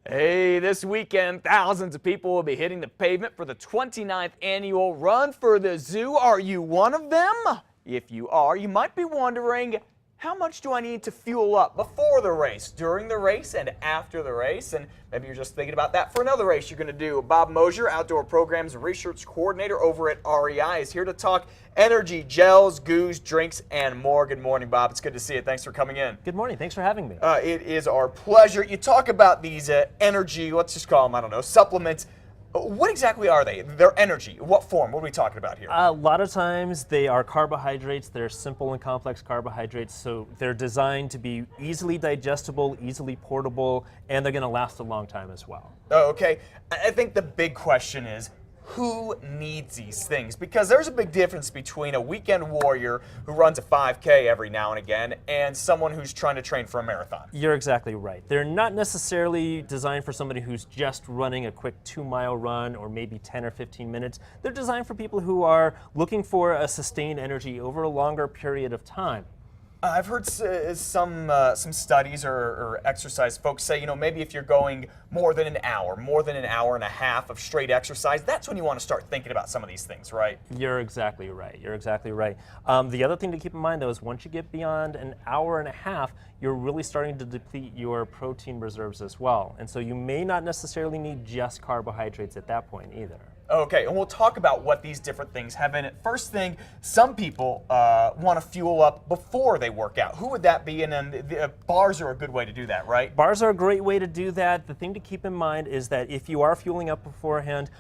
Hey, this weekend, thousands of people will be hitting the pavement for the 29th annual Run for the Zoo. Are you one of them? If you are, you might be wondering, how much do I need to fuel up before the race, during the race, and after the race? And maybe you're just thinking about that for another race you're going to do. Bob Mosier, Outdoor Programs Research Coordinator over at REI, is here to talk energy, gels, goos, drinks, and more. Good morning, Bob. It's good to see you. Thanks for coming in. Good morning. Thanks for having me. It is our pleasure. You talk about these energy, let's just call them, I don't know, supplements. What exactly are they? They're energy. What form? What are we talking about here? A lot of times they are carbohydrates. They're simple and complex carbohydrates, so they're designed to be easily digestible, easily portable, and they're going to last a long time as well. Oh, okay. I think the big question is, who needs these things? Because there's a big difference between a weekend warrior who runs a 5K every now and again and someone who's trying to train for a marathon. You're exactly right. They're not necessarily designed for somebody who's just running a quick 2-mile run or maybe 10 or 15 minutes. They're designed for people who are looking for a sustained energy over a longer period of time. I've heard some studies or exercise folks say, maybe if you're going more than an hour and a half of straight exercise, that's when you want to start thinking about some of these things, right? You're exactly right. You're exactly right. The other thing to keep in mind, though, is once you get beyond an hour and a half, you're really starting to deplete your protein reserves as well. And so you may not necessarily need just carbohydrates at that point either. Okay, and we'll talk about what these different things have in it. First thing, some people want to fuel up before they work out. Who would that be? And then bars are a good way to do that, right? Bars are a great way to do that. The thing to keep in mind is that if you are fueling up beforehand,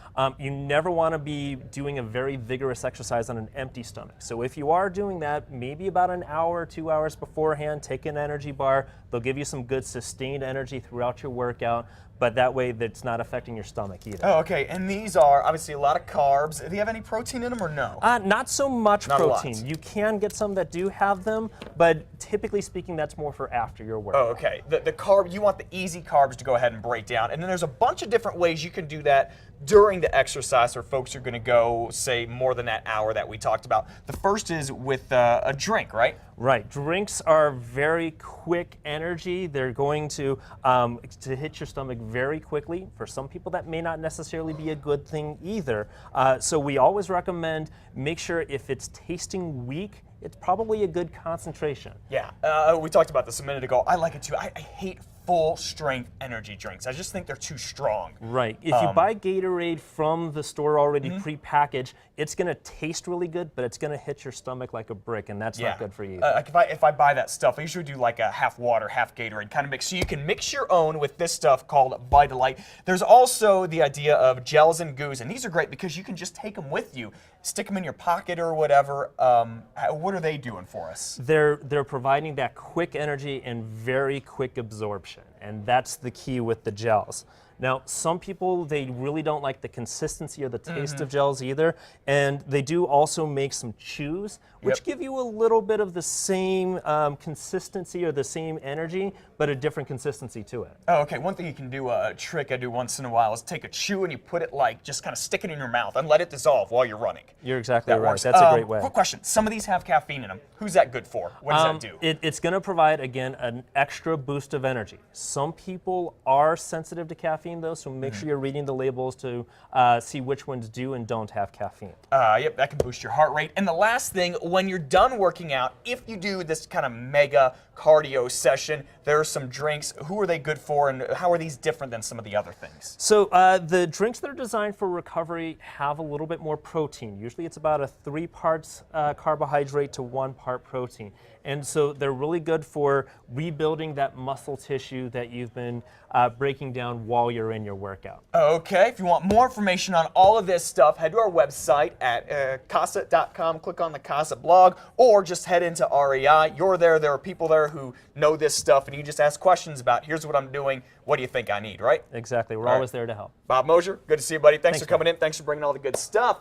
you never want to be doing a very vigorous exercise on an empty stomach. So if you are doing that, maybe about an hour, 2 hours beforehand, take an energy bar. They'll give you some good sustained energy throughout your workout, but that way that's not affecting your stomach either. Oh, okay, and these are obviously a lot of carbs. Do they have any protein in them or no? Not so much Not protein. a lot. You can get some that do have them, but typically speaking, that's more for after your workout. Oh, okay. The carb, you want the easy carbs to go ahead and break down. And then there's a bunch of different ways you can do that during the exercise, or folks are going to go, say, more than that hour that we talked about. The first is with a drink, right? Right. Drinks are very quick energy. They're going to hit your stomach very quickly. For some people, that may not necessarily be a good thing either. So we always recommend make sure if it's tasting weak, it's probably a good concentration. Yeah. We talked about this a minute ago. I like it too. I hate full strength energy drinks. I just think they're too strong. Right. If you buy Gatorade from the store already pre-packaged, it's going to taste really good, but it's going to hit your stomach like a brick, and that's not good for you. Like if I buy that stuff, I usually do like a half water, half Gatorade kind of mix. So you can mix your own with this stuff called Vitalite. There's also the idea of gels and goos, and these are great because you can just take them with you, stick them in your pocket or whatever. What are they doing for us? They're providing that quick energy and very quick absorption, and that's the key with the gels. Now, some people, they really don't like the consistency or the taste of gels either, and they do also make some chews, which give you a little bit of the same consistency or the same energy, but a different consistency to it. Oh, okay. One thing you can do, a trick I do once in a while, is take a chew and you put it just kind of stick it in your mouth and let it dissolve while you're running. You're exactly right. Works. That's a great way. Quick question. Some of these have caffeine in them. Who's that good for? What does that do? It's going to provide, again, an extra boost of energy. Some people are sensitive to caffeine, though, so make sure you're reading the labels to see which ones do and don't have caffeine. Yep, that can boost your heart rate. And the last thing, when you're done working out, if you do this kind of mega cardio session, there are some drinks. Who are they good for, and how are these different than some of the other things? So the drinks that are designed for recovery have a little bit more protein. Usually it's about a 3 parts carbohydrate to 1 part protein. And so they're really good for rebuilding that muscle tissue that you've been breaking down while you're in your workout. Okay, if you want more information on all of this stuff, head to our website at CASA.com, click on the CASA blog, or just head into REI. You're there are people there who know this stuff, and you just ask questions about, here's what I'm doing, what do you think I need, right? Exactly, we're always there to help. Bob Mosier, good to see you, buddy. Thanks for coming man. in. Thanks for bringing all the good stuff.